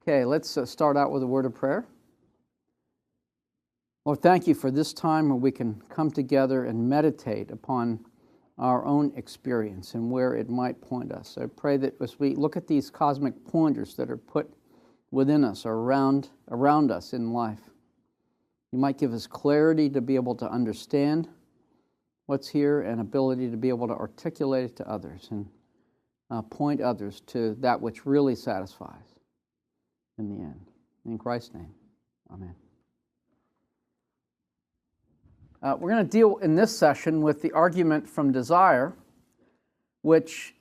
Okay, let's start out with a word of prayer. Lord, thank you for this time where we can come together and meditate upon our own experience and where it might point us. I pray that as we look at these cosmic pointers that are put within us or around us in life, you might give us clarity to be able to understand what's here and ability to be able to articulate it to others and point others to that which really satisfies in the end. In Christ's name, amen. We're going to deal in this session with the argument from desire, which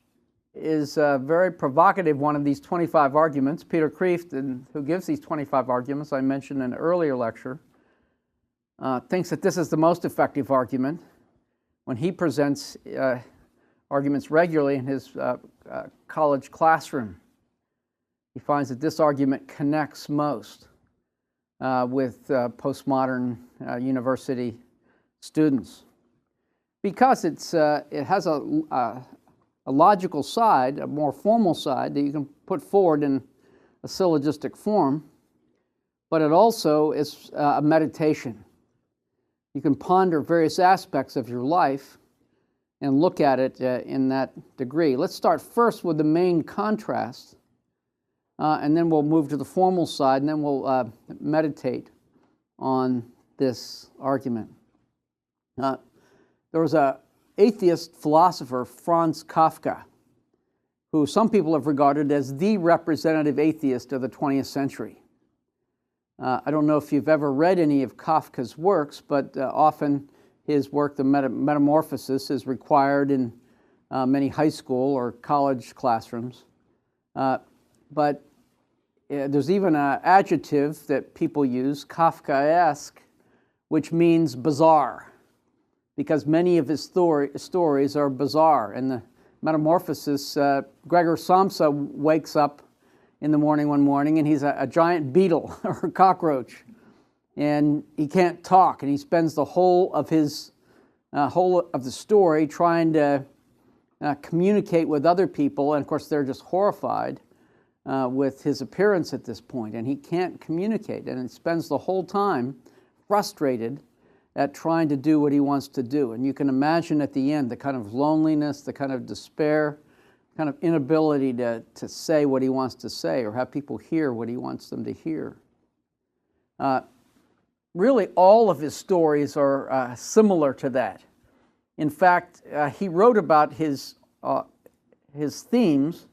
is a very provocative one of these 25 arguments. Peter Kreeft, who gives these 25 arguments, I mentioned in an earlier lecture, thinks that this is the most effective argument when he presents arguments regularly in his college classroom. He finds that this argument connects most with postmodern university students because it has a logical side, a more formal side that you can put forward in a syllogistic form, but it also is a meditation. You can ponder various aspects of your life and look at it in that degree. Let's start first with the main contrast, and then we'll move to the formal side, and then we'll meditate on this argument. There was an atheist philosopher, Franz Kafka, who some people have regarded as the representative atheist of the 20th century. I don't know if you've ever read any of Kafka's works, but often his work, The Metamorphosis, is required in many high school or college classrooms. But there's even an adjective that people use, Kafkaesque, which means bizarre, because many of his stories are bizarre. In the Metamorphosis, Gregor Samsa wakes up in the morning one morning and he's a giant beetle or a cockroach, and he can't talk, and he spends the whole of the story trying to communicate with other people, and of course they're just horrified with his appearance at this point, and he can't communicate, and he spends the whole time frustrated at trying to do what he wants to do. And you can imagine at the end the kind of loneliness, the kind of despair, kind of inability to say what he wants to say or have people hear what he wants them to hear. Really, all of his stories are similar to that. In fact, he wrote about his themes.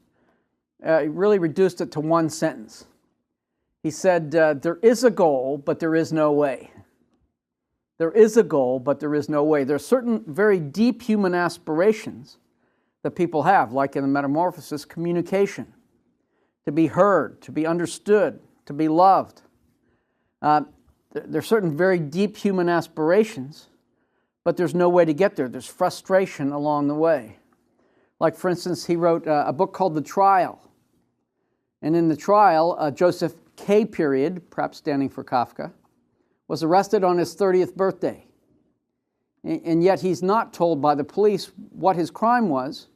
He really reduced it to one sentence. He said, there is a goal, but there is no way. There is a goal, but there is no way. There are certain very deep human aspirations that people have, like in the Metamorphosis, communication, to be heard, to be understood, to be loved. There are certain very deep human aspirations, but there's no way to get there. There's frustration along the way. Like, for instance, he wrote a book called The Trial. And in The Trial, Joseph K. Period, perhaps standing for Kafka, was arrested on his 30th birthday. And yet he's not told by the police what his crime was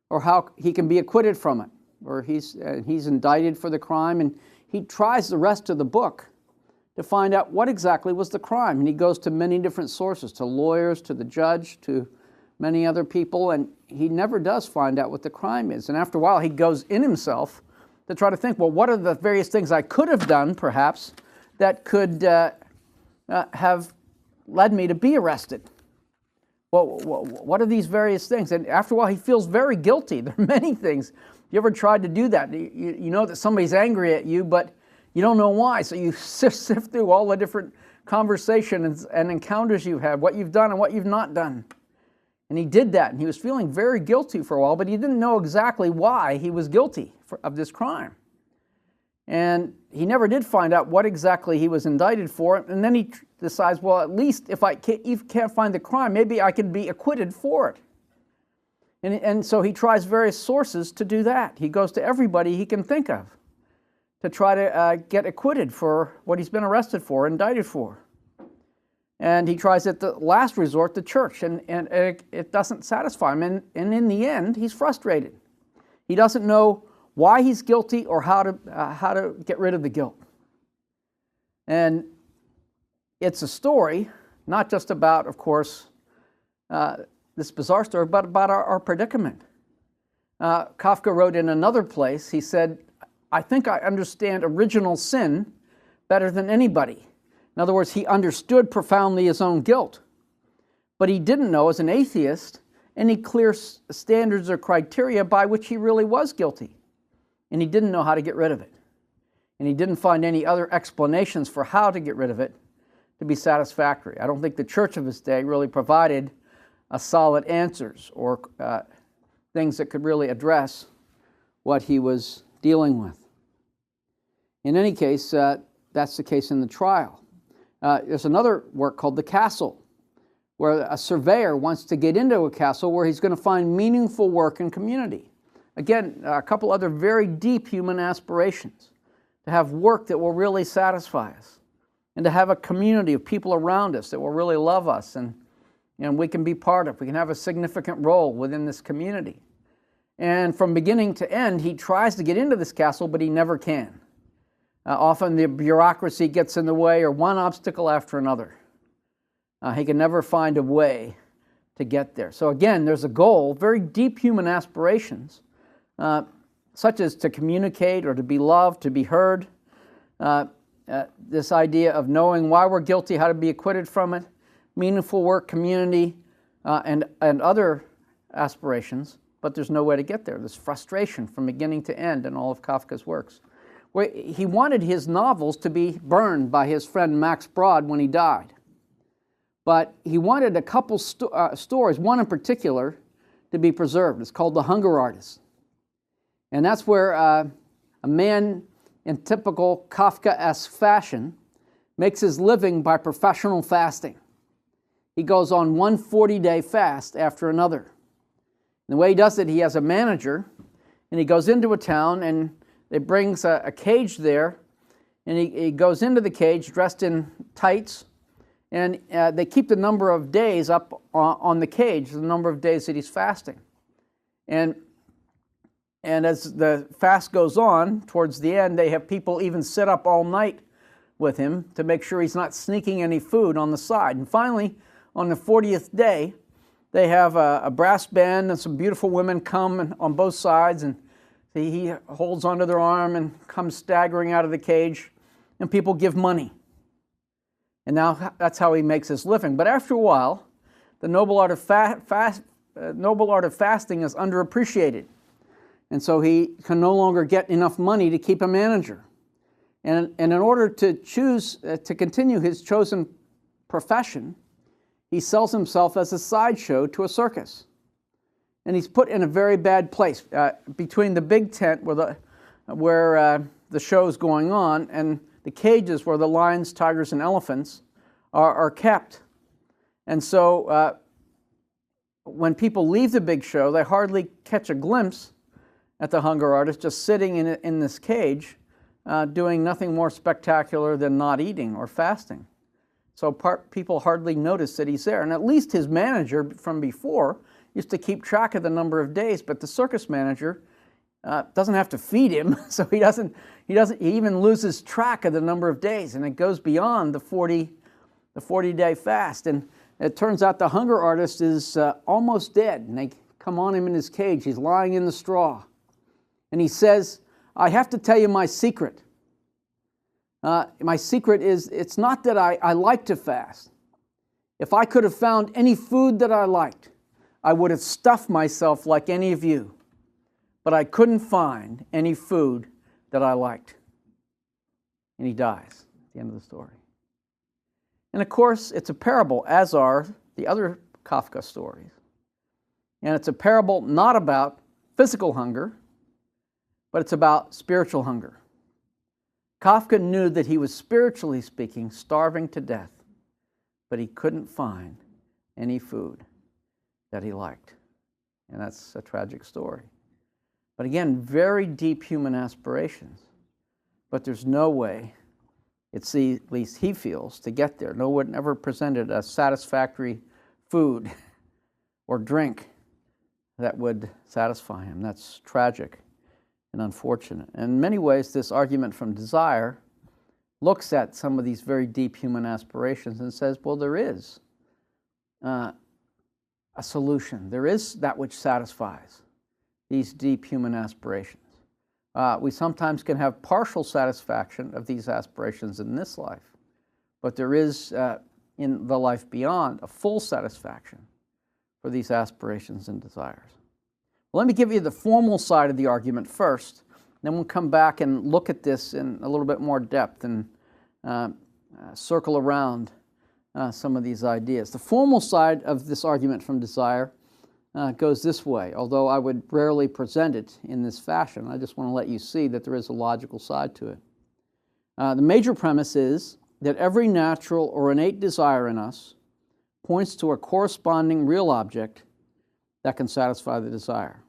or how he can be acquitted from it. Or he's indicted for the crime, and he tries the rest of the book to find out what exactly was the crime. And he goes to many different sources, to lawyers, to the judge, to many other people, and he never does find out what the crime is. And after a while, he goes in himself to try to think, well, what are the various things I could have done, perhaps, that could have led me to be arrested? Well, what are these various things? And after a while, he feels very guilty. There are many things. You ever tried to do that? You know that somebody's angry at you, but you don't know why. So you sift through all the different conversations and encounters you've had, what you've done and what you've not done. And he did that, and he was feeling very guilty for a while, but he didn't know exactly why he was guilty of this crime. And he never did find out what exactly he was indicted for. And then he decides, well, at least if I can't find the crime, maybe I can be acquitted for it. And so he tries various sources to do that. He goes to everybody he can think of to try to get acquitted for what he's been arrested for, indicted for. And he tries at the last resort the church, and it doesn't satisfy him. And in the end, he's frustrated. He doesn't know why he's guilty or how to get rid of the guilt. And it's a story, not just about, of course, this bizarre story, but about our predicament. Kafka wrote in another place, he said, I think I understand original sin better than anybody. In other words, he understood profoundly his own guilt. But he didn't know, as an atheist, any clear standards or criteria by which he really was guilty. And he didn't know how to get rid of it. And he didn't find any other explanations for how to get rid of it to be satisfactory. I don't think the church of his day really provided solid answers or things that could really address what he was dealing with. In any case, that's the case in the trial. There's another work called The Castle, where a surveyor wants to get into a castle where he's going to find meaningful work and community. Again, a couple other very deep human aspirations, to have work that will really satisfy us, and to have a community of people around us that will really love us and we can be part of. We can have a significant role within this community. And from beginning to end, he tries to get into this castle, but he never can. Often the bureaucracy gets in the way, or one obstacle after another. He can never find a way to get there. So again, there's a goal, very deep human aspirations, such as to communicate or to be loved, to be heard. This idea of knowing why we're guilty, how to be acquitted from it, meaningful work, community, and other aspirations, but there's no way to get there. There's frustration from beginning to end in all of Kafka's works. Where he wanted his novels to be burned by his friend Max Brod when he died. But he wanted a couple stories, one in particular, to be preserved. It's called The Hunger Artist. And that's where a man in typical Kafka-esque fashion makes his living by professional fasting. He goes on one 40-day fast after another. And the way he does it, he has a manager, and he goes into a town, and it brings a cage there, and he goes into the cage dressed in tights, and they keep the number of days up on the cage, the number of days that he's fasting. And as the fast goes on, towards the end, they have people even sit up all night with him to make sure he's not sneaking any food on the side. And finally, on the 40th day, they have a brass band and some beautiful women come on both sides, and he holds onto their arm and comes staggering out of the cage, and people give money. And now that's how he makes his living. But after a while, the noble art of fasting is underappreciated. And so he can no longer get enough money to keep a manager. And in order to continue his chosen profession, he sells himself as a sideshow to a circus. And he's put in a very bad place between the big tent where the show's going on and the cages where the lions, tigers, and elephants are kept. And so when people leave the big show, they hardly catch a glimpse at the hunger artist just sitting in this cage doing nothing more spectacular than not eating or fasting. So people hardly notice that he's there. And at least his manager from before used to keep track of the number of days, but the circus manager doesn't have to feed him, so he even loses track of the number of days, and it goes beyond the 40-day fast. And it turns out the hunger artist is almost dead, and they come on him in his cage. He's lying in the straw. And he says, I have to tell you my secret. My secret is, it's not that I like to fast. If I could have found any food that I liked, I would have stuffed myself like any of you. But I couldn't find any food that I liked. And he dies at the end of the story. And of course, it's a parable, as are the other Kafka stories. And it's a parable not about physical hunger, but it's about spiritual hunger. Kafka knew that he was, spiritually speaking, starving to death, but he couldn't find any food that he liked. And that's a tragic story. But again, very deep human aspirations. But there's no way, at least he feels, to get there. No one ever presented a satisfactory food or drink that would satisfy him. That's tragic. and unfortunate. And in many ways, this argument from desire looks at some of these very deep human aspirations and says, well, there is a solution. There is that which satisfies these deep human aspirations. We sometimes can have partial satisfaction of these aspirations in this life, but there is in the life beyond a full satisfaction for these aspirations and desires. Well, let me give you the formal side of the argument first, then we'll come back and look at this in a little bit more depth and circle around some of these ideas. The formal side of this argument from desire goes this way, although I would rarely present it in this fashion. I just want to let you see that there is a logical side to it. The major premise is that every natural or innate desire in us points to a corresponding real object that can satisfy the desire.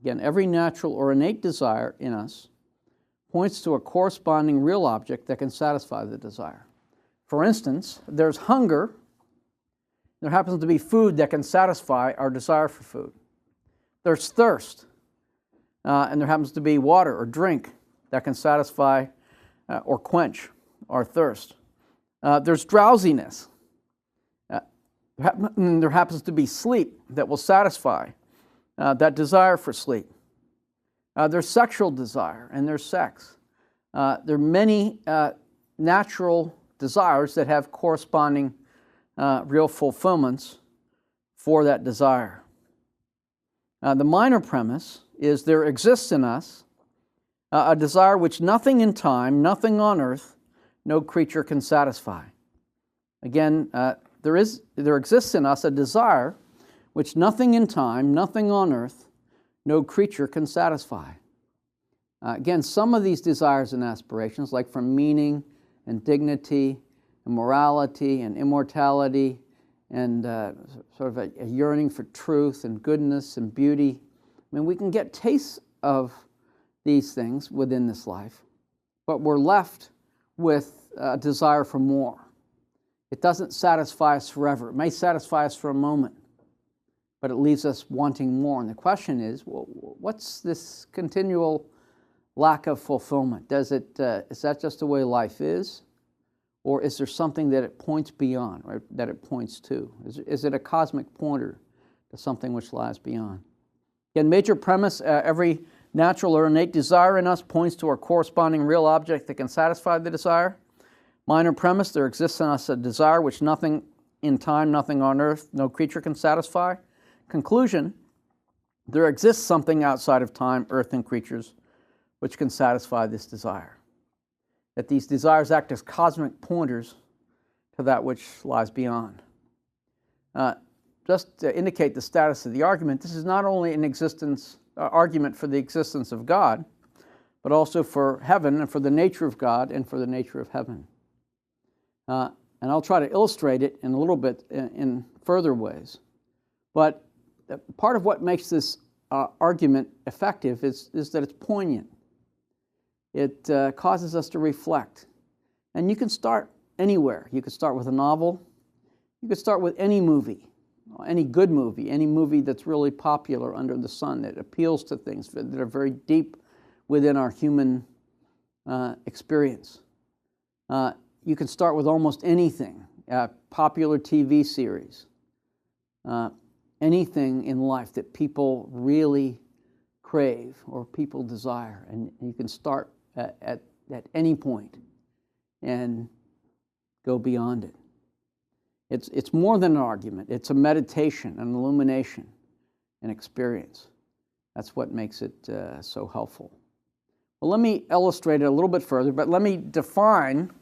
Again, every natural or innate desire in us points to a corresponding real object that can satisfy the desire. For instance, there's hunger. There happens to be food that can satisfy our desire for food. There's thirst, and there happens to be water or drink that can satisfy or quench our thirst. There's drowsiness. There happens to be sleep that will satisfy that desire for sleep. There's sexual desire, and there's sex. There are many natural desires that have corresponding real fulfillments for that desire. The minor premise is there exists in us a desire which nothing in time, nothing on earth, no creature can satisfy. Again, there exists in us a desire which nothing in time, nothing on earth, no creature can satisfy. Again, some of these desires and aspirations, like for meaning and dignity and morality and immortality and sort of a yearning for truth and goodness and beauty, I mean, we can get tastes of these things within this life, but we're left with a desire for more. It doesn't satisfy us forever. It may satisfy us for a moment, but it leaves us wanting more. And the question is, well, what's this continual lack of fulfillment? Is that just the way life is? Or is there something that it points beyond, or that it points to? Is it a cosmic pointer to something which lies beyond? Again, major premise, every natural or innate desire in us points to a corresponding real object that can satisfy the desire. Minor premise, there exists in us a desire which nothing in time, nothing on earth, no creature can satisfy. Conclusion, there exists something outside of time, earth, and creatures which can satisfy this desire. That these desires act as cosmic pointers to that which lies beyond. Just to indicate the status of the argument, this is not only an argument for the existence of God, but also for heaven and for the nature of God and for the nature of heaven. And I'll try to illustrate it in a little bit in further ways. But part of what makes this argument effective is that it's poignant. It causes us to reflect. And you can start anywhere. You could start with a novel. You could start with any movie, any good movie, any movie that's really popular under the sun, that appeals to things that are very deep within our human experience. You can start with almost anything, popular TV series, anything in life that people really crave or people desire. And you can start at any point and go beyond it. It's more than an argument. It's a meditation, an illumination, an experience. That's what makes it so helpful. Well, let me illustrate it a little bit further, but let me define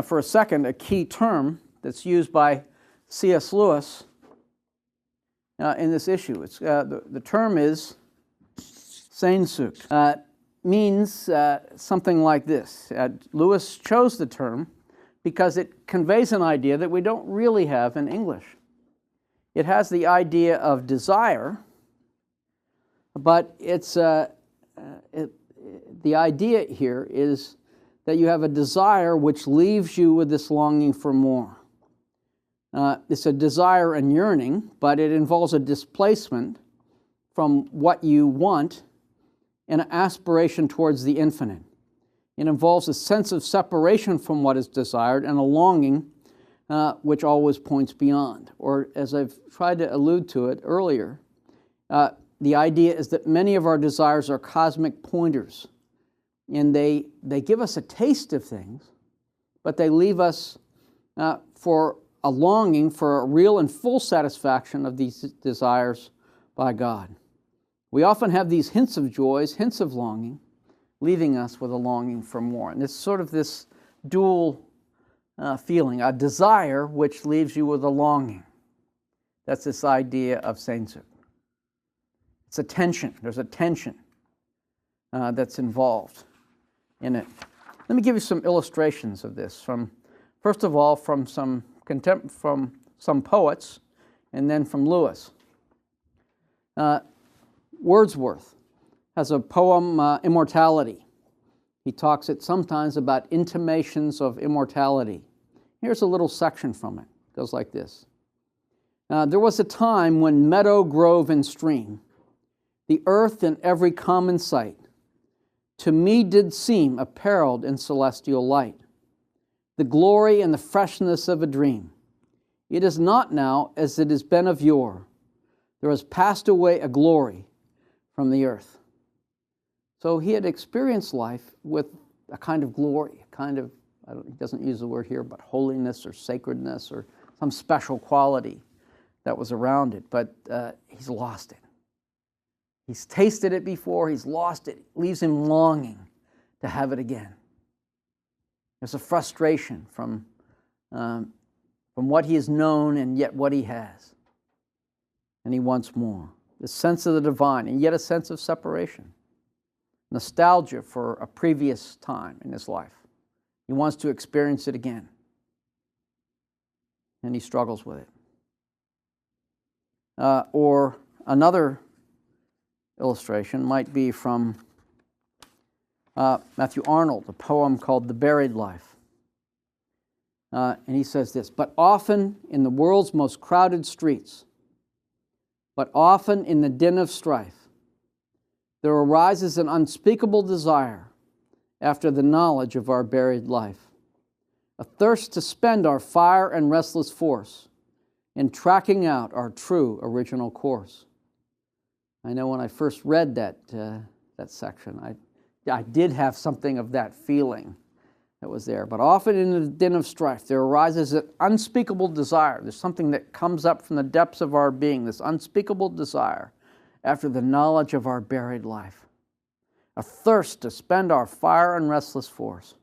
for a second a key term that's used by C.S. Lewis in this issue. The term is Sehnsucht. Means something like this. Lewis chose the term because it conveys an idea that we don't really have in English. It has the idea of desire, but the idea here is that you have a desire which leaves you with this longing for more. It's a desire and yearning, but it involves a displacement from what you want and an aspiration towards the infinite. It involves a sense of separation from what is desired and a longing which always points beyond. Or, as I've tried to allude to it earlier, the idea is that many of our desires are cosmic pointers, and they give us a taste of things, but they leave us for a longing for a real and full satisfaction of these desires by God. We often have these hints of joys, hints of longing, leaving us with a longing for more. And it's sort of this dual feeling, a desire which leaves you with a longing. That's this idea of Sehnsucht. It's a tension. There's a tension that's involved in it. Let me give you some illustrations of this. First of all, from some poets, and then from Lewis. Wordsworth has a poem, Immortality. He talks it sometimes about intimations of immortality. Here's a little section from it. It goes like this. There was a time when meadow, grove, and stream, the earth and every common sight, to me did seem apparelled in celestial light, the glory and the freshness of a dream. It is not now as it has been of yore. There has passed away a glory from the earth. So he had experienced life with a kind of glory, a kind of, he doesn't use the word here, but holiness or sacredness or some special quality that was around it, but he's lost it. He's tasted it before, he's lost it. It leaves him longing to have it again. There's a frustration from what he has known and yet what he has. And he wants more. The sense of the divine and yet a sense of separation. Nostalgia for a previous time in his life. He wants to experience it again. And he struggles with it. Or another illustration might be from Matthew Arnold, a poem called The Buried Life. And he says this, but often in the world's most crowded streets, but often in the din of strife, there arises an unspeakable desire after the knowledge of our buried life, a thirst to spend our fire and restless force in tracking out our true original course. I know when I first read that section, I did have something of that feeling that was there. But often in the din of strife, there arises an unspeakable desire. There's something that comes up from the depths of our being, this unspeakable desire after the knowledge of our buried life. A thirst to spend our fire and restless force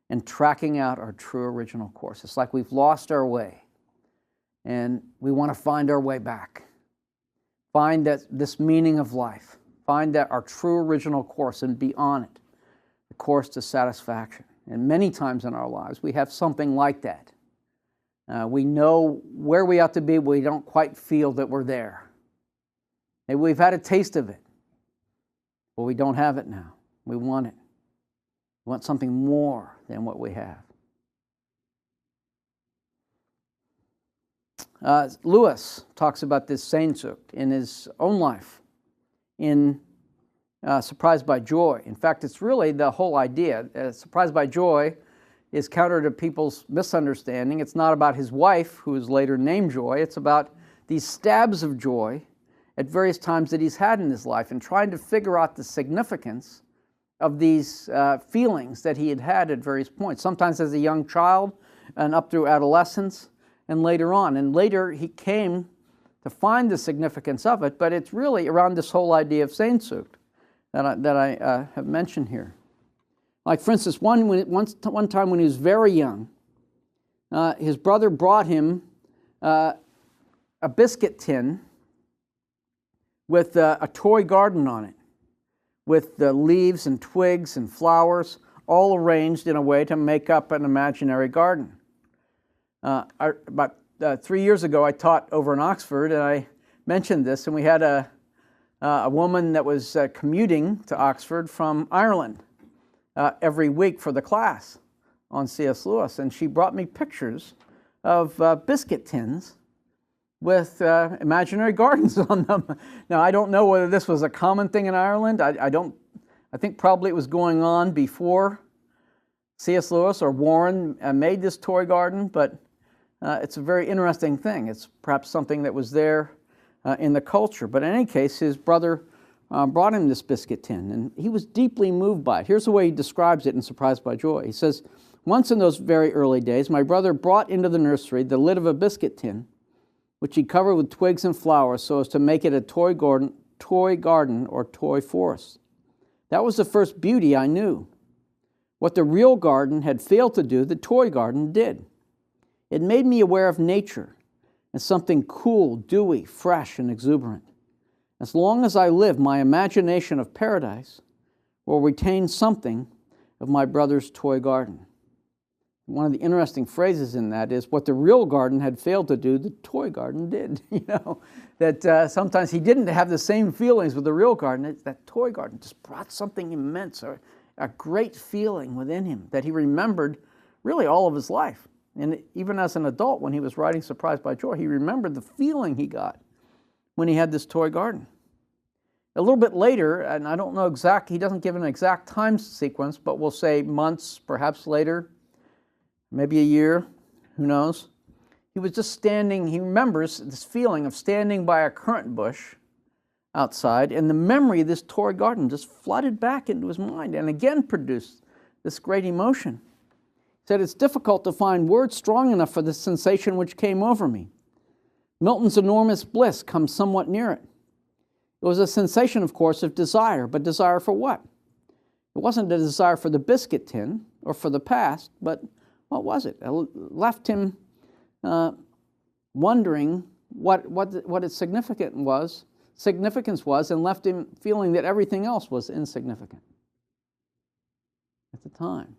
in tracking out our true original course. It's like we've lost our way, and we want to find our way back. Find this meaning of life. Find that our true original course and be on it, the course to satisfaction. And many times in our lives, we have something like that. We know where we ought to be, but we don't quite feel that we're there. Maybe we've had a taste of it, but we don't have it now. We want it. We want something more than what we have. Lewis talks about this Sehnsucht in his own life, in Surprised by Joy. In fact, it's really the whole idea. Surprised by Joy is counter to people's misunderstanding. It's not about his wife, who is later named Joy. It's about these stabs of joy at various times that he's had in his life and trying to figure out the significance of these feelings that he had had at various points, sometimes as a young child and up through adolescence and later on. And later he came to find the significance of it, but it's really around this whole idea of Sehnsucht that I have mentioned here. Like, for instance, one time when he was very young, his brother brought him a biscuit tin with a toy garden on it, with the leaves and twigs and flowers all arranged in a way to make up an imaginary garden. About 3 years ago, I taught over in Oxford, and I mentioned this, and we had a woman that was commuting to Oxford from Ireland every week for the class on C.S. Lewis, and she brought me pictures of biscuit tins with imaginary gardens on them. Now, I don't know whether this was a common thing in Ireland. I don't I think probably it was going on before C.S. Lewis or Warren made this toy garden, but it's a very interesting thing. It's perhaps something that was there in the culture. But in any case, his brother brought him this biscuit tin, and he was deeply moved by it. Here's the way he describes it in Surprised by Joy. He says, "Once in those very early days, my brother brought into the nursery the lid of a biscuit tin, which he covered with twigs and flowers so as to make it a toy garden or toy forest. That was the first beauty I knew. What the real garden had failed to do, the toy garden did. It made me aware of nature as something cool, dewy, fresh, and exuberant. As long as I live, my imagination of paradise will retain something of my brother's toy garden." One of the interesting phrases in that is, what the real garden had failed to do, the toy garden did. That sometimes he didn't have the same feelings with the real garden. That toy garden just brought something immense, a great feeling within him that he remembered really all of his life. And even as an adult, when he was writing Surprised by Joy, he remembered the feeling he got when he had this toy garden. A little bit later, and I don't know he doesn't give an exact time sequence, but we'll say months, perhaps later, maybe a year, who knows. He was just standing, he remembers this feeling of standing by a currant bush outside, and the memory of this toy garden just flooded back into his mind and again produced this great emotion. He said, "It's difficult to find words strong enough for the sensation which came over me. Milton's enormous bliss comes somewhat near it. It was a sensation, of course, of desire, but desire for what? It wasn't a desire for the biscuit tin or for the past, but what was it? It left him wondering what its significance was, and left him feeling that everything else was insignificant at the time."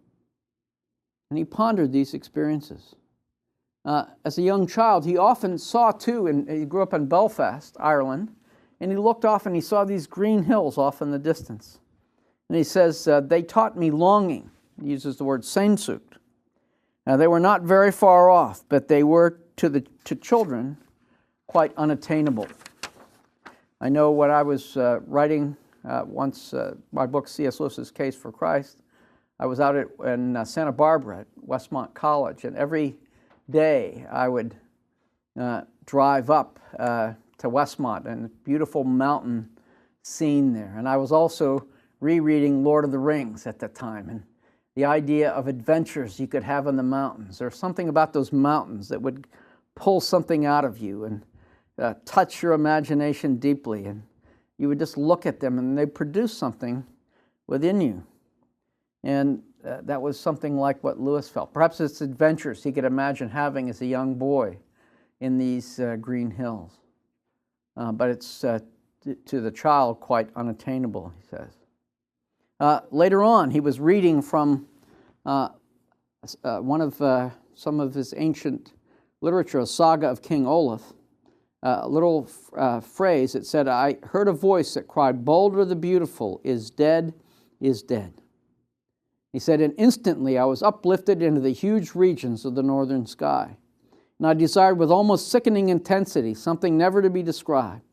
And he pondered these experiences. As a young child, he often saw too, and he grew up in Belfast, Ireland, and he looked off and he saw these green hills off in the distance. And he says, "They taught me longing." He uses the word sehnsucht. They were not very far off, but they were to children quite unattainable. I know when I was writing once my book, C.S. Lewis's Case for Christ, I was out in Santa Barbara at Westmont College, and every day I would drive up to Westmont and beautiful mountain scene there. And I was also rereading Lord of the Rings at the time, and the idea of adventures you could have in the mountains. There's something about those mountains that would pull something out of you and touch your imagination deeply, and you would just look at them and they produce something within you. And that was something like what Lewis felt. Perhaps it's adventures he could imagine having as a young boy in these green hills. But it's to the child quite unattainable, he says. Later on, he was reading from some of his ancient literature, a saga of King Olaf, a little phrase that said, "I heard a voice that cried, 'Balder the Beautiful is dead, is dead.'" He said, "And instantly I was uplifted into the huge regions of the northern sky, and I desired with almost sickening intensity something never to be described,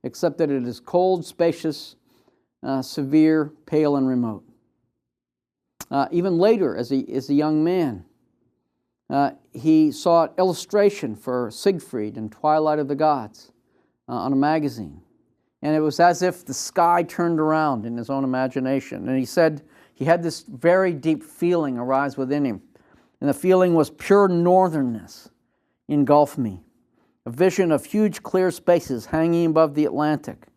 except that it is cold, spacious, severe, pale, and remote." Even later, as a young man, he saw an illustration for Siegfried in Twilight of the Gods on a magazine. And it was as if the sky turned around in his own imagination. And he said he had this very deep feeling arise within him. And the feeling was pure northernness engulfed me. A vision of huge clear spaces hanging above the Atlantic.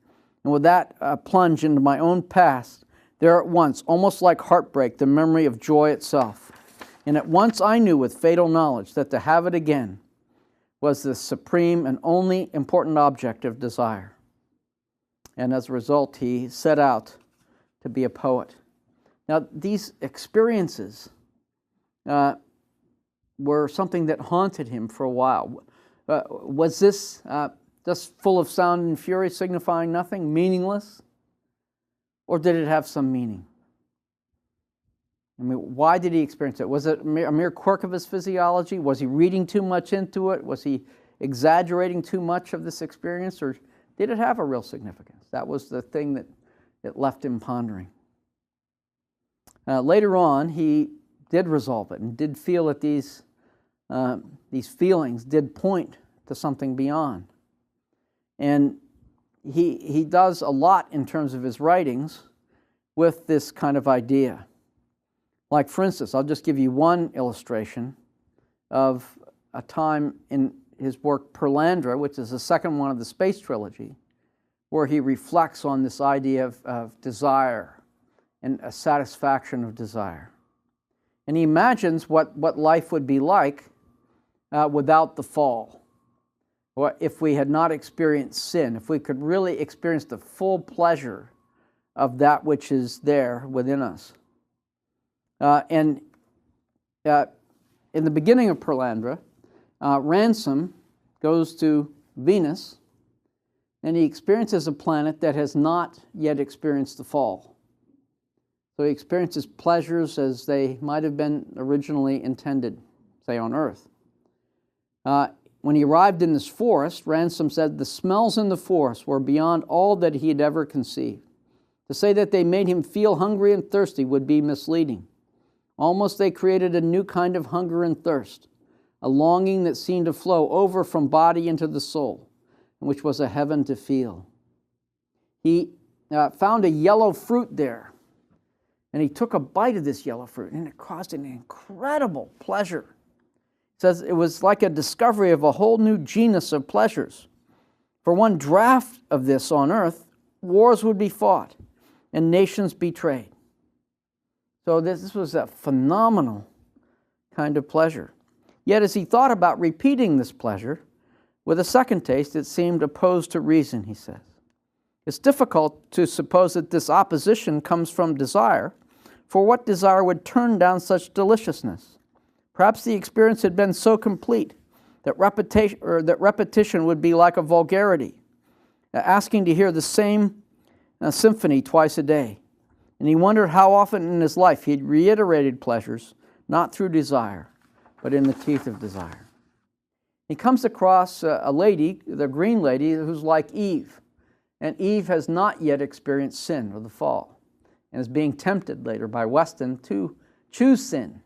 And with that plunge into my own past, there at once, almost like heartbreak, the memory of joy itself. And at once I knew with fatal knowledge that to have it again was the supreme and only important object of desire. And as a result, he set out to be a poet. Now, these experiences were something that haunted him for a while. Was this just full of sound and fury, signifying nothing, meaningless? Or did it have some meaning? I mean, why did he experience it? Was it a mere quirk of his physiology? Was he reading too much into it? Was he exaggerating too much of this experience? Or did it have a real significance? That was the thing that it left him pondering. Later on, he did resolve it and did feel that these feelings did point to something beyond. And he does a lot in terms of his writings with this kind of idea. Like, for instance, I'll just give you one illustration of a time in his work Andra, which is the second one of the space trilogy, where he reflects on this idea of desire and a satisfaction of desire. And he imagines what life would be like without the fall, or if we had not experienced sin, if we could really experience the full pleasure of that which is there within us. And in the beginning of Andra, Ransom goes to Venus, and he experiences a planet that has not yet experienced the fall. So he experiences pleasures as they might have been originally intended, say on Earth. When he arrived in this forest, Ransom said the smells in the forest were beyond all that he had ever conceived. To say that they made him feel hungry and thirsty would be misleading. Almost they created a new kind of hunger and thirst, a longing that seemed to flow over from body into the soul, which was a heaven to feel. He found a yellow fruit there, and he took a bite of this yellow fruit, and it caused an incredible pleasure. It says it was like a discovery of a whole new genus of pleasures. For one draught of this on earth, wars would be fought and nations betrayed. So this was a phenomenal kind of pleasure. Yet as he thought about repeating this pleasure, with a second taste, it seemed opposed to reason, he says. It's difficult to suppose that this opposition comes from desire, for what desire would turn down such deliciousness? Perhaps the experience had been so complete that repetition would be like a vulgarity, asking to hear the same symphony twice a day. And he wondered how often in his life he'd reiterated pleasures, not through desire, but in the teeth of desire. He comes across a lady, the green lady, who's like Eve. And Eve has not yet experienced sin or the fall, and is being tempted later by Weston to choose sin.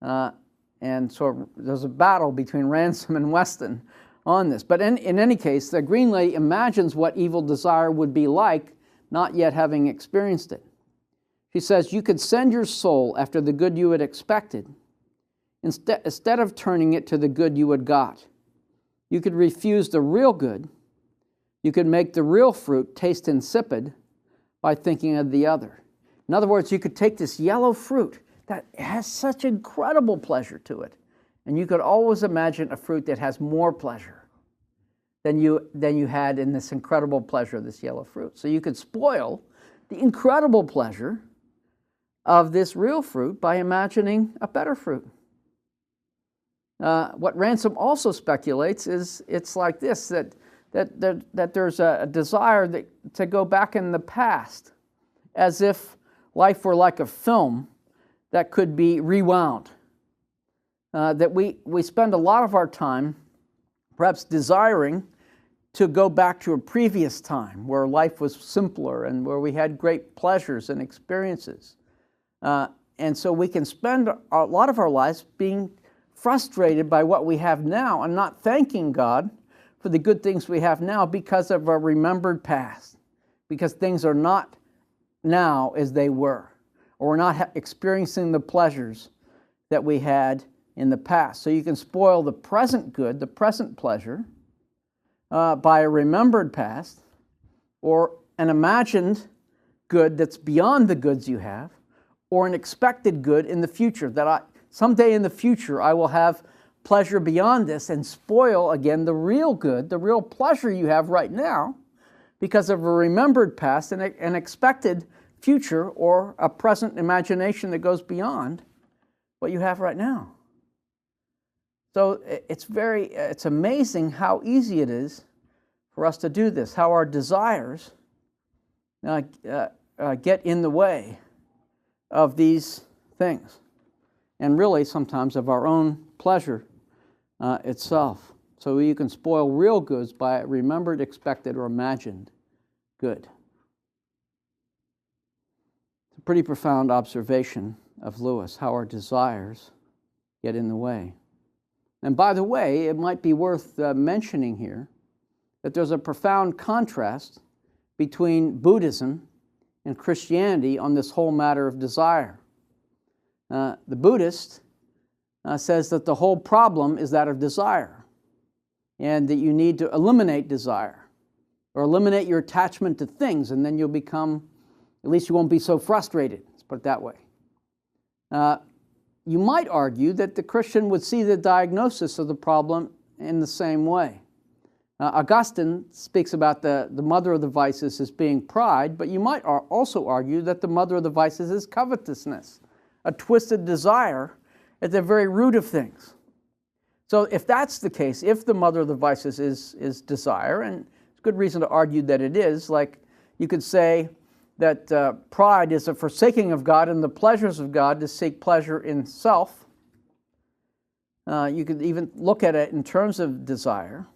And so there's a battle between Ransom and Weston on this. But in any case, the green lady imagines what evil desire would be like, not yet having experienced it. She says, you could send your soul after the good you had expected, instead of turning it to the good you had got. You could refuse the real good. You could make the real fruit taste insipid by thinking of the other. In other words, you could take this yellow fruit that has such incredible pleasure to it, and you could always imagine a fruit that has more pleasure than you had in this incredible pleasure of this yellow fruit. So you could spoil the incredible pleasure of this real fruit by imagining a better fruit. What Ransom also speculates is it's like this, that there's a desire to go back in the past, as if life were like a film that could be rewound. That we spend a lot of our time perhaps desiring to go back to a previous time where life was simpler and where we had great pleasures and experiences. And so we can spend a lot of our lives being frustrated by what we have now and not thanking God for the good things we have now because of a remembered past, because things are not now as they were, or we're not experiencing the pleasures that we had in the past. So you can spoil the present good, the present pleasure, by a remembered past, or an imagined good that's beyond the goods you have, or an expected good in the future, that someday in the future I will have pleasure beyond this, and spoil again the real good, the real pleasure you have right now because of a remembered past and an expected future, or a present imagination that goes beyond what you have right now. So it's amazing how easy it is for us to do this, how our desires get in the way of these things, and really sometimes of our own pleasure itself. So you can spoil real goods by remembered, expected, or imagined good. pretty profound observation of Lewis, how our desires get in the way. And by the way, it might be worth mentioning here that there's a profound contrast between Buddhism and Christianity on this whole matter of desire. The Buddhist says that the whole problem is that of desire, and that you need to eliminate desire, or eliminate your attachment to things, and then you'll become, at least you won't be so frustrated. Let's put it that way. You might argue that the Christian would see the diagnosis of the problem in the same way. Augustine speaks about the mother of the vices as being pride, but you might also argue that the mother of the vices is covetousness, a twisted desire at the very root of things. So if that's the case, if the mother of the vices is desire, and it's good reason to argue that it is, like you could say that pride is a forsaking of God and the pleasures of God to seek pleasure in self. You could even look at it in terms of desire.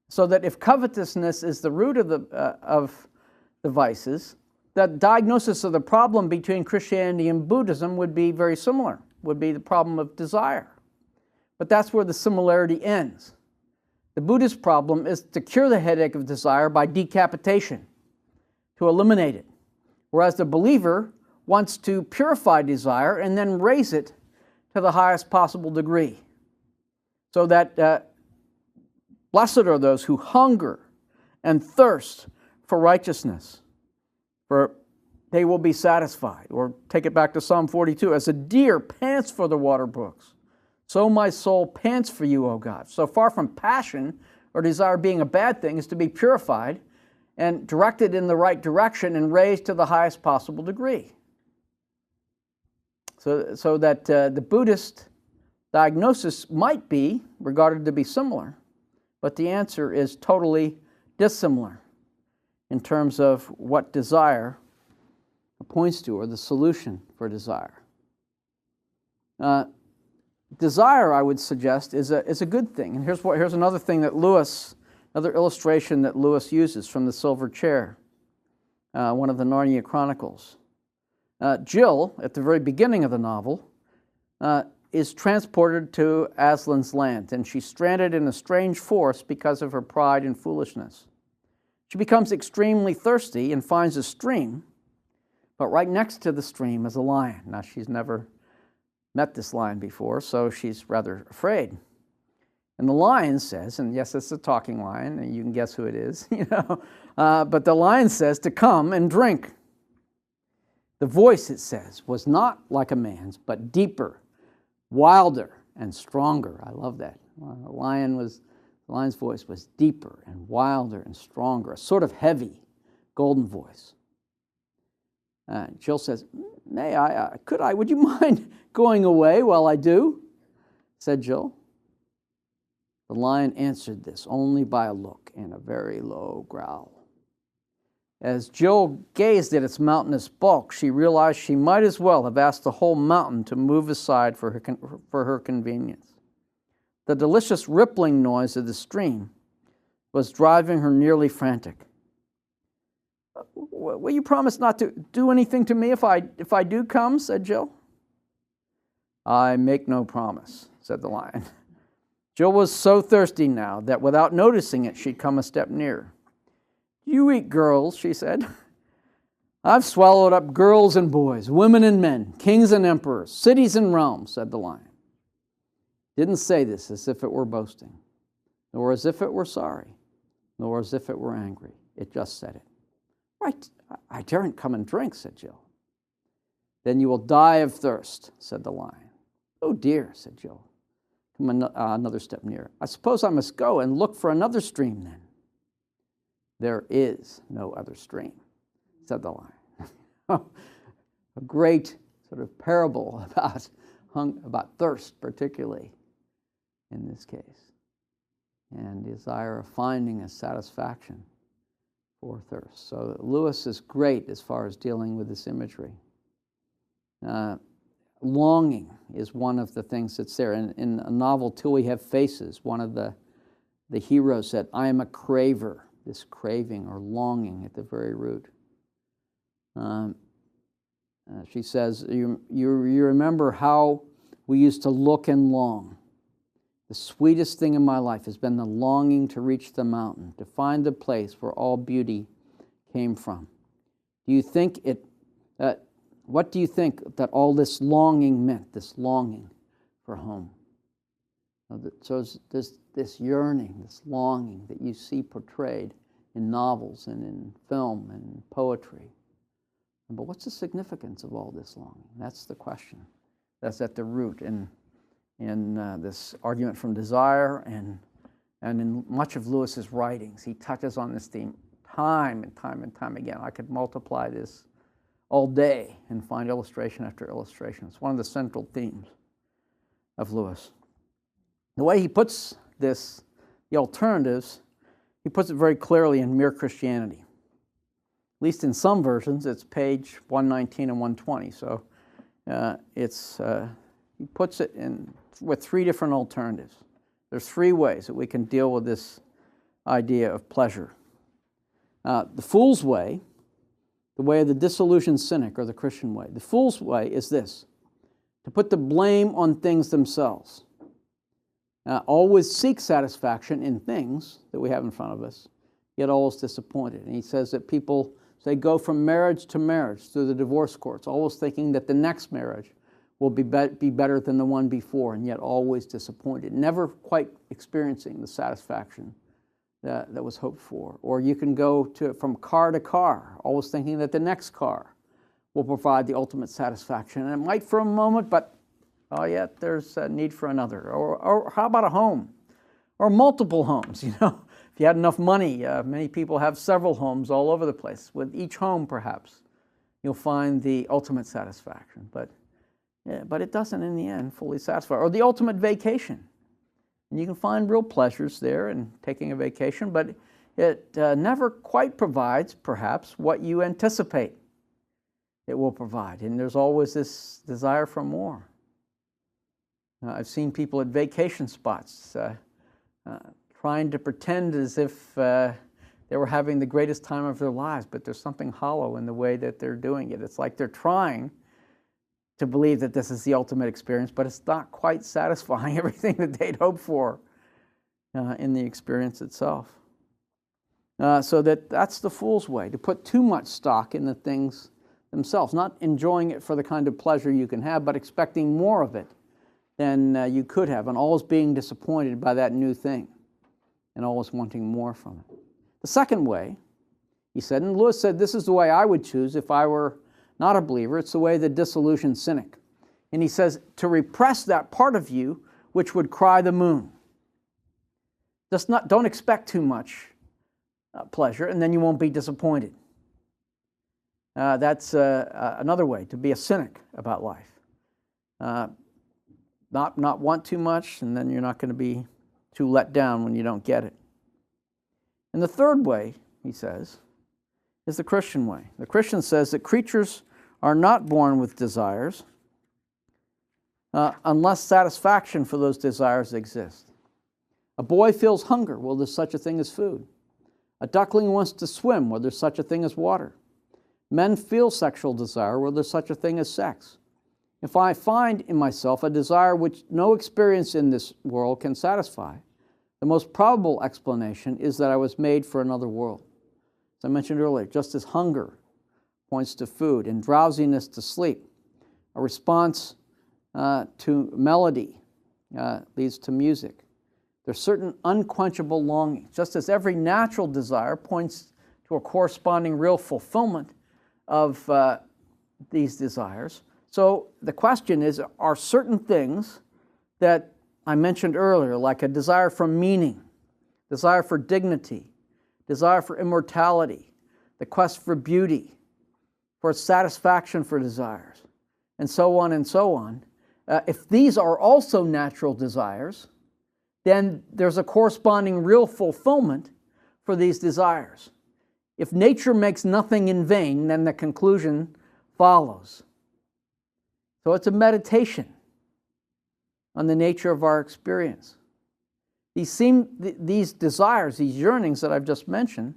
So that if covetousness is the root of the vices, the diagnosis of the problem between Christianity and Buddhism would be very similar, would be the problem of desire. But that's where the similarity ends. The Buddhist problem is to cure the headache of desire by decapitation, to eliminate it. Whereas the believer wants to purify desire and then raise it to the highest possible degree. So that blessed are those who hunger and thirst for righteousness, for they will be satisfied. Or take it back to Psalm 42, as a deer pants for the water brooks, so my soul pants for you, O God. So far from passion or desire being a bad thing is to be purified and directed in the right direction and raised to the highest possible degree. So that the Buddhist diagnosis might be regarded to be similar, but the answer is totally dissimilar in terms of what desire points to, or the solution for desire. Desire, I would suggest, is a good thing. And here's another thing that another illustration that Lewis uses from the Silver Chair, one of the Narnia Chronicles. Jill, at the very beginning of the novel, is transported to Aslan's land, and she's stranded in a strange forest because of her pride and foolishness. She becomes extremely thirsty and finds a stream, but right next to the stream is a lion. Now, she's never met this lion before, so she's rather afraid. And the lion says, and yes, it's a talking lion, and you can guess who it is, but the lion says to come and drink. The voice, it says, was not like a man's, but deeper, wilder, and stronger. I love that. The lion's voice was deeper and wilder and stronger, a sort of heavy, golden voice. Jill says, would you mind going away while I do? Said Jill. The lion answered this only by a look and a very low growl. As Jill gazed at its mountainous bulk, she realized she might as well have asked the whole mountain to move aside for her convenience. The delicious rippling noise of the stream was driving her nearly frantic. Will you promise not to do anything to me if I do come? Said Jill. I make no promise, said the lion. Jill was so thirsty now that without noticing it, she'd come a step nearer. You eat girls, she said. I've swallowed up girls and boys, women and men, kings and emperors, cities and realms, said the lion. Didn't say this as if it were boasting, nor as if it were sorry, nor as if it were angry. It just said it. Right, I daren't come and drink, said Jill. Then you will die of thirst, said the lion. Oh dear, said Jill. Come another step nearer. I suppose I must go and look for another stream then. There is no other stream, said the lion. A great sort of parable about thirst, particularly in this case, and desire of finding a satisfaction for thirst. So Lewis is great as far as dealing with this imagery. Longing is one of the things that's there. In a novel, Till We Have Faces, one of the heroes said, I am a craver, this craving or longing at the very root. She says, you remember how we used to look and long. The sweetest thing in my life has been the longing to reach the mountain, to find the place where all beauty came from. Do you think what do you think that all this longing meant, this longing for home? So this yearning, this longing that you see portrayed in novels and in film and in poetry. But what's the significance of all this longing? That's the question. That's at the root in this argument from desire and in much of Lewis's writings. He touches on this theme time and time and time again. I could multiply this all day and find illustration after illustration. It's one of the central themes of Lewis. The way he puts this, the alternatives, he puts it very clearly in Mere Christianity. At least in some versions, it's page 119 and 120. So he puts it in with three different alternatives. There's three ways that we can deal with this idea of pleasure. The fool's way, the way of the disillusioned cynic, or the Christian way. The fool's way is this: to put the blame on things themselves. Always seek satisfaction in things that we have in front of us, yet always disappointed. And he says that people say go from marriage to marriage through the divorce courts, always thinking that the next marriage will be better than the one before, and yet always disappointed, never quite experiencing the satisfaction that was hoped for. Or you can go from car to car, always thinking that the next car will provide the ultimate satisfaction. And it might for a moment, but oh yeah, there's a need for another. Or how about a home? Or multiple homes, If you had enough money, many people have several homes all over the place. With each home, perhaps, you'll find the ultimate satisfaction. But it doesn't, in the end, fully satisfy. Or the ultimate vacation. And you can find real pleasures there in taking a vacation, but it never quite provides, perhaps, what you anticipate it will provide. And there's always this desire for more. I've seen people at vacation spots trying to pretend as if they were having the greatest time of their lives, but there's something hollow in the way that they're doing it. It's like they're trying to believe that this is the ultimate experience, but it's not quite satisfying everything that they'd hoped for in the experience itself. So that's the fool's way, to put too much stock in the things themselves, not enjoying it for the kind of pleasure you can have, but expecting more of it than you could have, and always being disappointed by that new thing, and always wanting more from it. The second way, he said, and Lewis said, this is the way I would choose if I were not a believer. It's the way of the disillusioned cynic. And he says, to repress that part of you which would cry the moon. Don't expect too much pleasure, and then you won't be disappointed. That's another way to be a cynic about life. Not want too much, and then you're not going to be too let down when you don't get it. And the third way, he says, is the Christian way. The Christian says that creatures are not born with desires unless satisfaction for those desires exists. A boy feels hunger. Well, there's such a thing as food. A duckling wants to swim. Well, there's such a thing as water. Men feel sexual desire. Well, there's such a thing as sex. If I find in myself a desire which no experience in this world can satisfy, the most probable explanation is that I was made for another world. As I mentioned earlier, just as hunger points to food and drowsiness to sleep, a response to melody leads to music. There's certain unquenchable longings, just as every natural desire points to a corresponding real fulfillment of these desires. So the question is, are certain things that I mentioned earlier, like a desire for meaning, desire for dignity, desire for immortality, the quest for beauty, for satisfaction for desires, and so on, if these are also natural desires, then there's a corresponding real fulfillment for these desires. If nature makes nothing in vain, then the conclusion follows. So it's a meditation on the nature of our experience. These desires, these yearnings that I've just mentioned,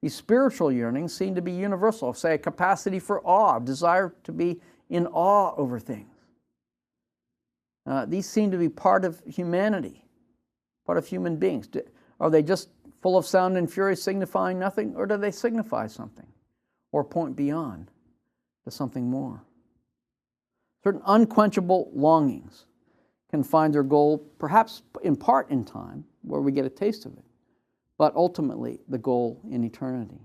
these spiritual yearnings seem to be universal. Say a capacity for awe, a desire to be in awe over things. These seem to be part of humanity, part of human beings. Are they just full of sound and fury signifying nothing, or do they signify something or point beyond to something more? Certain unquenchable longings can find their goal, perhaps in part in time, where we get a taste of it, but ultimately the goal in eternity.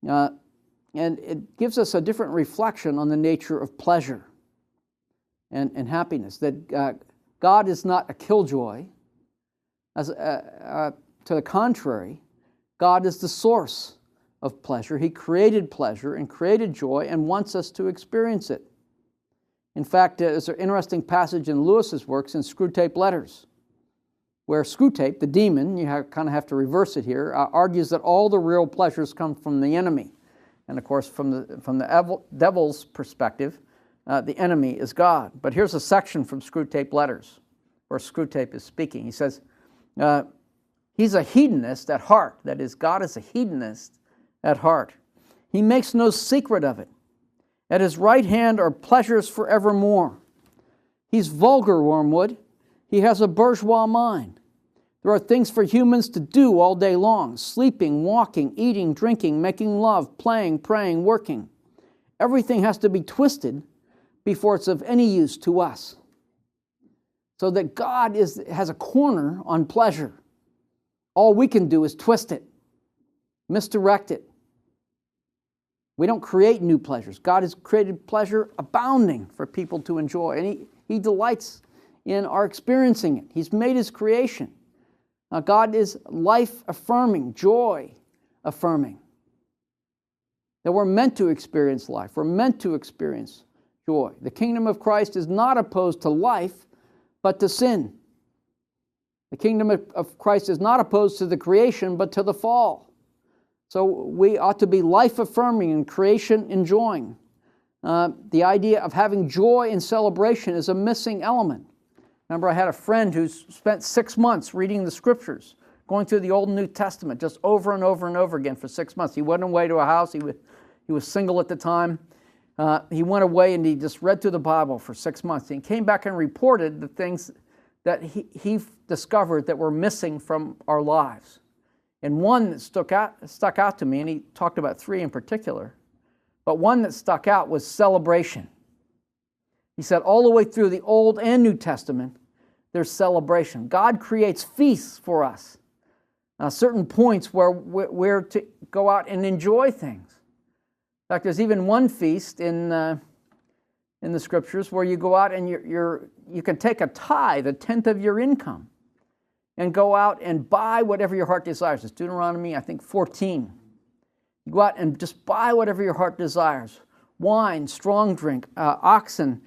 And it gives us a different reflection on the nature of pleasure and happiness, that God is not a killjoy. To the contrary, God is the source of pleasure. He created pleasure and created joy and wants us to experience it. In fact, there's an interesting passage in Lewis's works in Screwtape Letters, where Screwtape, the demon, you kind of have to reverse it here, argues that all the real pleasures come from the enemy. And of course, from the devil's perspective, the enemy is God. But here's a section from Screwtape Letters where Screwtape is speaking. He says, he's a hedonist at heart. That is, God is a hedonist at heart. He makes no secret of it. At his right hand are pleasures forevermore. He's vulgar, Wormwood. He has a bourgeois mind. There are things for humans to do all day long: sleeping, walking, eating, drinking, making love, playing, praying, working. Everything has to be twisted before it's of any use to us. So that God has a corner on pleasure. All we can do is twist it, misdirect it. We don't create new pleasures. God has created pleasure abounding for people to enjoy, and He delights in our experiencing it. He's made His creation. Now, God is life-affirming, joy-affirming. That we're meant to experience life. We're meant to experience joy. The kingdom of Christ is not opposed to life, but to sin. The kingdom of Christ is not opposed to the creation, but to the fall. So we ought to be life-affirming and creation-enjoying. The idea of having joy and celebration is a missing element. Remember, I had a friend who spent 6 months reading the Scriptures, going through the Old and New Testament just over and over and over again for 6 months. He went away to a house. He was single at the time. He went away and he just read through the Bible for 6 months. And he came back and reported the things that he discovered that were missing from our lives. And one that stuck out to me, and he talked about 3 in particular, but one that stuck out was celebration. He said all the way through the Old and New Testament, there's celebration. God creates feasts for us, certain points where we're to go out and enjoy things. In fact, there's even one feast in the Scriptures where you go out and you can take a tithe, a tenth of your income, and go out and buy whatever your heart desires. It's Deuteronomy, I think, 14. You go out and just buy whatever your heart desires. Wine, strong drink, oxen.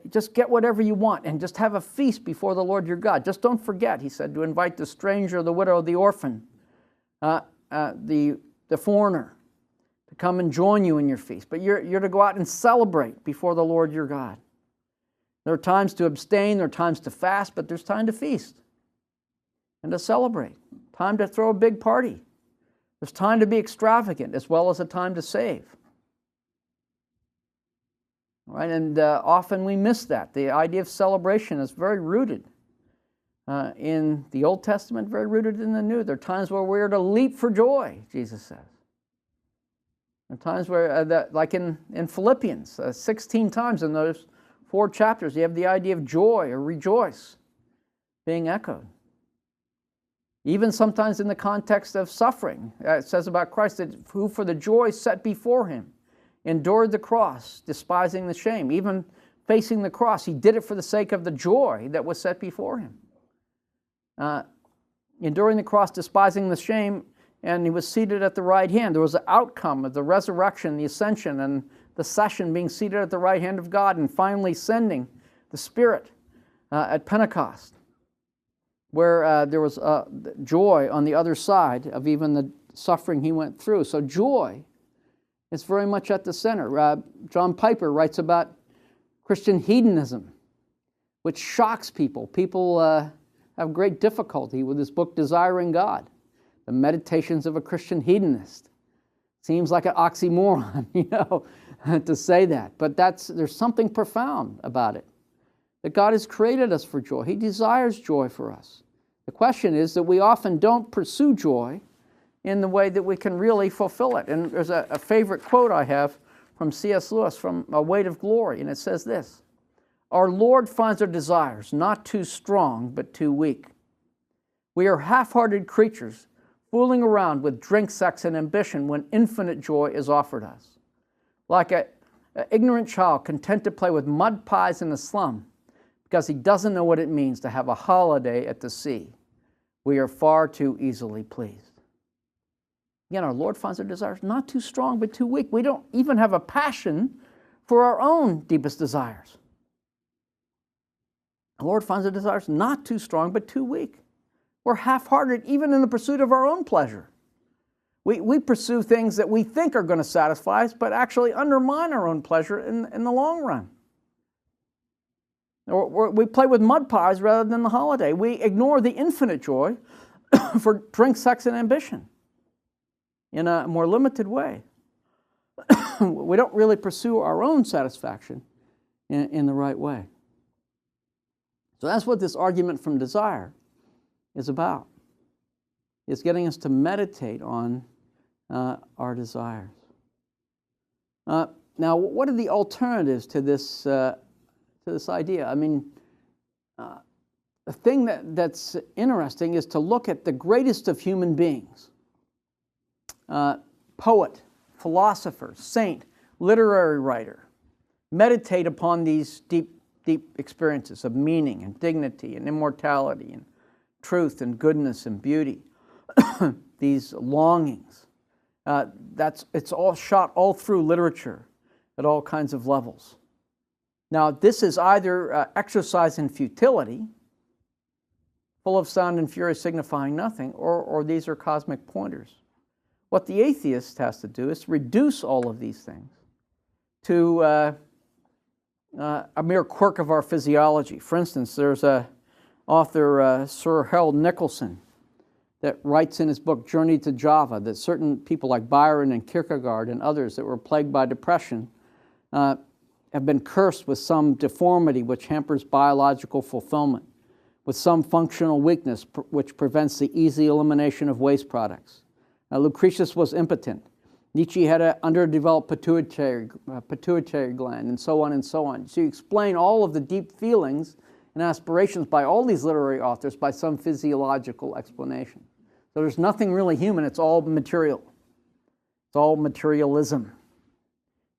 Just get whatever you want and just have a feast before the Lord your God. Just don't forget, he said, to invite the stranger, the widow, the orphan, the foreigner to come and join you in your feast. But you're to go out and celebrate before the Lord your God. There are times to abstain, there are times to fast, but there's time to feast and to celebrate. Time to throw a big party. There's time to be extravagant as well as a time to save. Right? And often we miss that. The idea of celebration is very rooted in the Old Testament, very rooted in the New. There are times where we're to leap for joy, Jesus says. There are times where, like in Philippians, 16 times in those 4 chapters, you have the idea of joy or rejoice being echoed. Even sometimes in the context of suffering. It says about Christ that who for the joy set before him endured the cross, despising the shame. Even facing the cross, he did it for the sake of the joy that was set before him. Enduring the cross, despising the shame, and he was seated at the right hand. There was an outcome of the resurrection, the ascension, and the session, being seated at the right hand of God, and finally sending the Spirit at Pentecost, where there was joy on the other side of even the suffering he went through. So joy is very much at the center. John Piper writes about Christian hedonism, which shocks people. People have great difficulty with his book, Desiring God, the Meditations of a Christian Hedonist. Seems like an oxymoron, to say that, but there's something profound about it. That God has created us for joy. He desires joy for us. The question is that we often don't pursue joy in the way that we can really fulfill it. And there's a favorite quote I have from C.S. Lewis from A Weight of Glory, and it says this: "Our Lord finds our desires not too strong, but too weak. We are half-hearted creatures, fooling around with drink, sex, and ambition when infinite joy is offered us. Like an ignorant child content to play with mud pies in the slum because he doesn't know what it means to have a holiday at the sea. We are far too easily pleased." Again, our Lord finds our desires not too strong, but too weak. We don't even have a passion for our own deepest desires. The Lord finds our desires not too strong, but too weak. We're half-hearted even in the pursuit of our own pleasure. We pursue things that we think are going to satisfy us, but actually undermine our own pleasure in the long run. We play with mud pies rather than the holiday. We ignore the infinite joy for drink, sex, and ambition in a more limited way. We don't really pursue our own satisfaction in the right way. So that's what this argument from desire is about. It's getting us to meditate on our desires. Now, what are the alternatives to this idea? I mean, the thing that's interesting is to look at the greatest of human beings. Poet, philosopher, saint, literary writer, meditate upon these deep experiences of meaning and dignity and immortality and truth and goodness and beauty. These longings. It's all shot all through literature at all kinds of levels. Now, this is either exercise in futility, full of sound and fury signifying nothing, or these are cosmic pointers. What the atheist has to do is reduce all of these things to a mere quirk of our physiology. For instance, there's an author, Sir Harold Nicholson, that writes in his book Journey to Java that certain people like Byron and Kierkegaard and others that were plagued by depression have been cursed with some deformity which hampers biological fulfillment, with some functional weakness which prevents the easy elimination of waste products. Lucretius was impotent. Nietzsche had an underdeveloped pituitary gland, and so on and so on. So you explain all of the deep feelings and aspirations by all these literary authors by some physiological explanation. So there's nothing really human. It's all material. It's all materialism.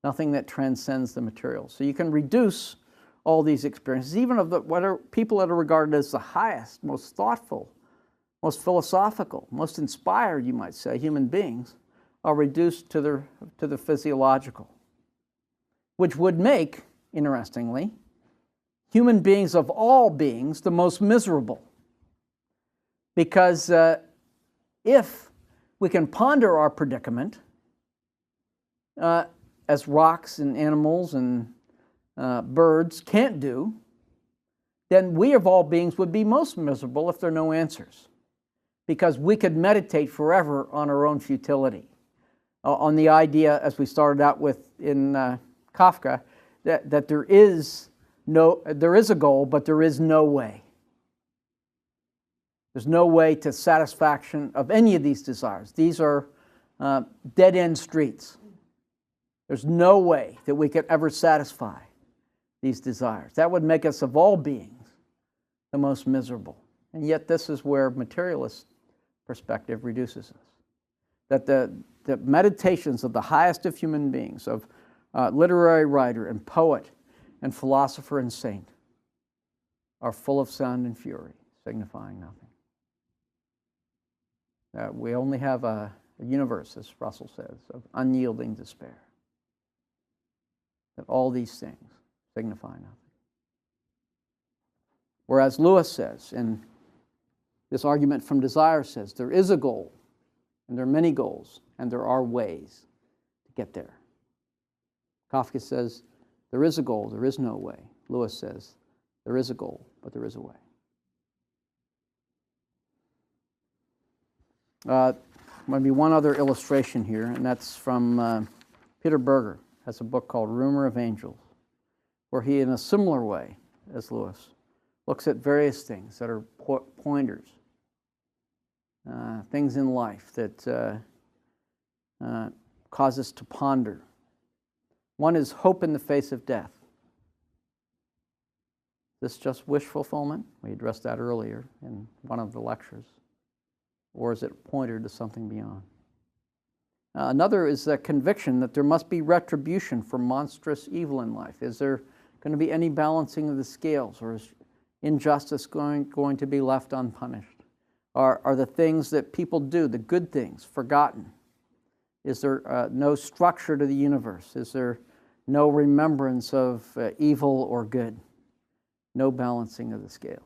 Nothing that transcends the material. So you can reduce all these experiences, even of what are people that are regarded as the highest, most thoughtful, most philosophical, most inspired, you might say, human beings, are reduced to the physiological, which would make, interestingly, human beings of all beings the most miserable. Because if we can ponder our predicament, as rocks and animals and birds can't do, then we of all beings would be most miserable if there are no answers. Because we could meditate forever on our own futility, on the idea, as we started out with in Kafka, that there is a goal, but there is no way. There's no way to satisfaction of any of these desires. These are dead-end streets. There's no way that we could ever satisfy these desires. That would make us of all beings the most miserable. And yet this is where materialist perspective reduces us. That the meditations of the highest of human beings, of literary writer and poet and philosopher and saint, are full of sound and fury, signifying nothing. We only have a universe, as Russell says, of unyielding despair. That all these things signify nothing. Whereas Lewis says, and this argument from desire says, there is a goal, and there are many goals, and there are ways to get there. Kafka says, there is a goal, there is no way. Lewis says, there is a goal, but there is a way. Maybe one other illustration here, and that's from Peter Berger. has a book called Rumor of Angels, where he, in a similar way as Lewis, looks at various things that are pointers, things in life that cause us to ponder. One is hope in the face of death. Is this just wish fulfillment? We addressed that earlier in one of the lectures. Or is it a pointer to something beyond? Another is a conviction that there must be retribution for monstrous evil in life. Is there going to be any balancing of the scales, or is injustice going to be left unpunished? Are the things that people do, the good things, forgotten? Is there no structure to the universe? Is there no remembrance of evil or good? No balancing of the scales.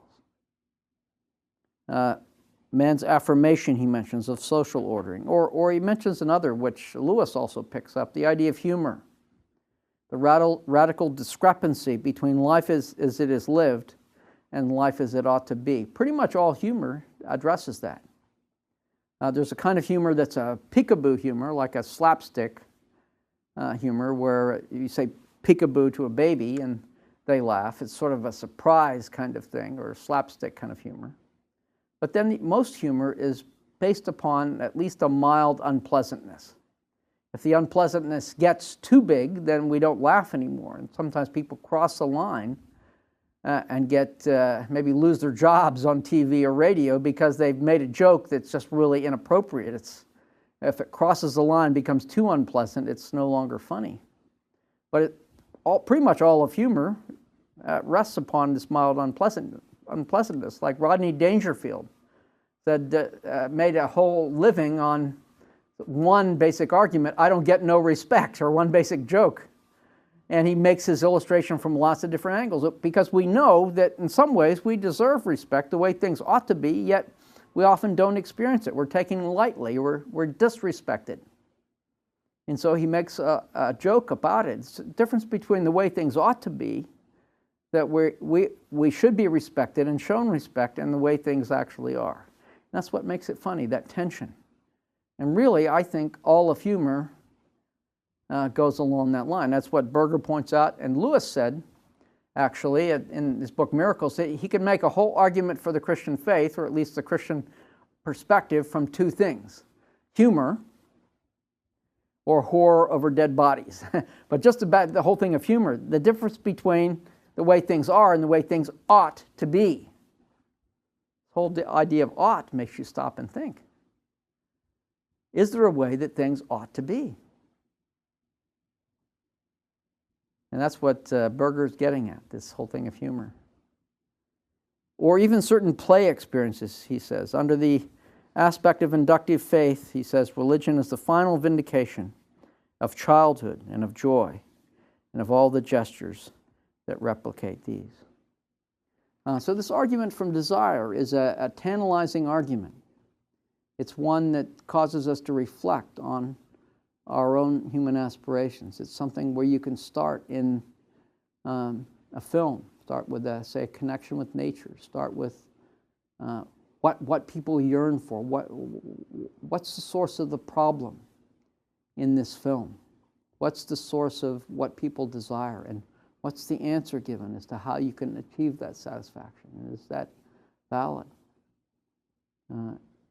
Man's affirmation, he mentions, of social ordering. Or he mentions another, which Lewis also picks up, the idea of humor. The radical discrepancy between life as it is lived and life as it ought to be. Pretty much all humor addresses that. There's a kind of humor that's a peekaboo humor, like a slapstick humor, where you say peekaboo to a baby and they laugh. It's sort of a surprise kind of thing, or a slapstick kind of humor. But then most humor is based upon at least a mild unpleasantness. If the unpleasantness gets too big, then we don't laugh anymore. And sometimes people cross the line and get maybe lose their jobs on TV or radio because they've made a joke that's just really inappropriate. If it crosses the line, becomes too unpleasant, it's no longer funny. But pretty much all of humor rests upon this mild unpleasantness, like Rodney Dangerfield that made a whole living on one basic argument, I don't get no respect, or one basic joke. And he makes his illustration from lots of different angles, because we know that in some ways we deserve respect the way things ought to be, yet we often don't experience it. We're taken lightly, we're disrespected. And so he makes a joke about it. It's the difference between the way things ought to be, that we should be respected and shown respect, and the way things actually are. And that's what makes it funny, that tension. And really, I think all of humor goes along that line. That's what Berger points out, and Lewis said, actually, in his book Miracles, that he can make a whole argument for the Christian faith, or at least the Christian perspective, from two things: humor, or horror over dead bodies. But just about the whole thing of humor, the difference between the way things are and the way things ought to be. The whole idea of ought makes you stop and think. Is there a way that things ought to be? And that's what Berger's getting at, this whole thing of humor. Or even certain play experiences, he says. Under the aspect of inductive faith, he says, religion is the final vindication of childhood and of joy and of all the gestures that replicate these. So this argument from desire is a tantalizing argument. It's one that causes us to reflect on our own human aspirations. It's something where you can start in a film, start with, say, a connection with nature, start with what people yearn for, what's the source of the problem in this film, what's the source of what people desire, and what's the answer given as to how you can achieve that satisfaction? And is that valid?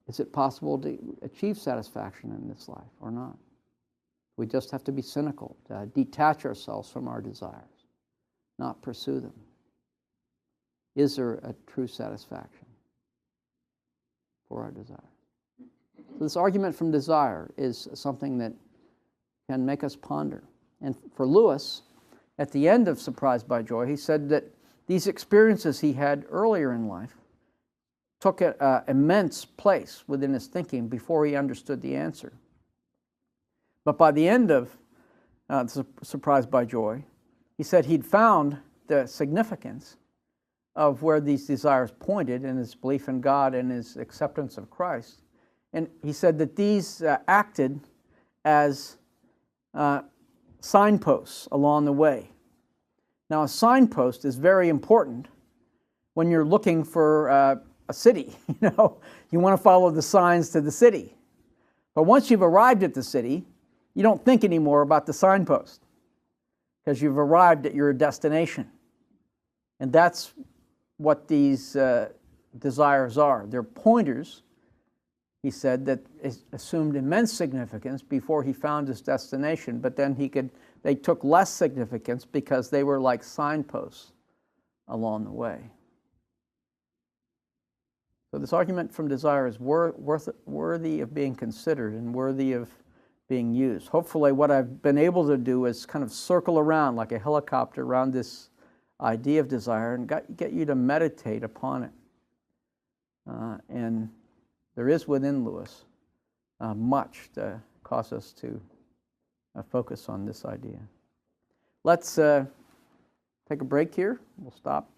Is it possible to achieve satisfaction in this life or not? We just have to be cynical, to detach ourselves from our desires, not pursue them. Is there a true satisfaction for our desires? So this argument from desire is something that can make us ponder. And for Lewis, at the end of Surprised by Joy, he said that these experiences he had earlier in life took an immense place within his thinking before he understood the answer. But by the end of Surprised by Joy, he said he'd found the significance of where these desires pointed in his belief in God and his acceptance of Christ. And he said that these acted as signposts along the way. Now, a signpost is very important when you're looking for a city. You want to follow the signs to the city. But once you've arrived at the city, you don't think anymore about the signpost. because you've arrived at your destination. And that's what these desires are. They're pointers, he said, that assumed immense significance before he found his destination, but then they took less significance because they were like signposts along the way. So this argument from desire is worthy of being considered and worthy of being used. Hopefully what I've been able to do is kind of circle around like a helicopter around this idea of desire and get you to meditate upon it. And there is within Lewis much to cause us to focus on this idea. Let's take a break here. We'll stop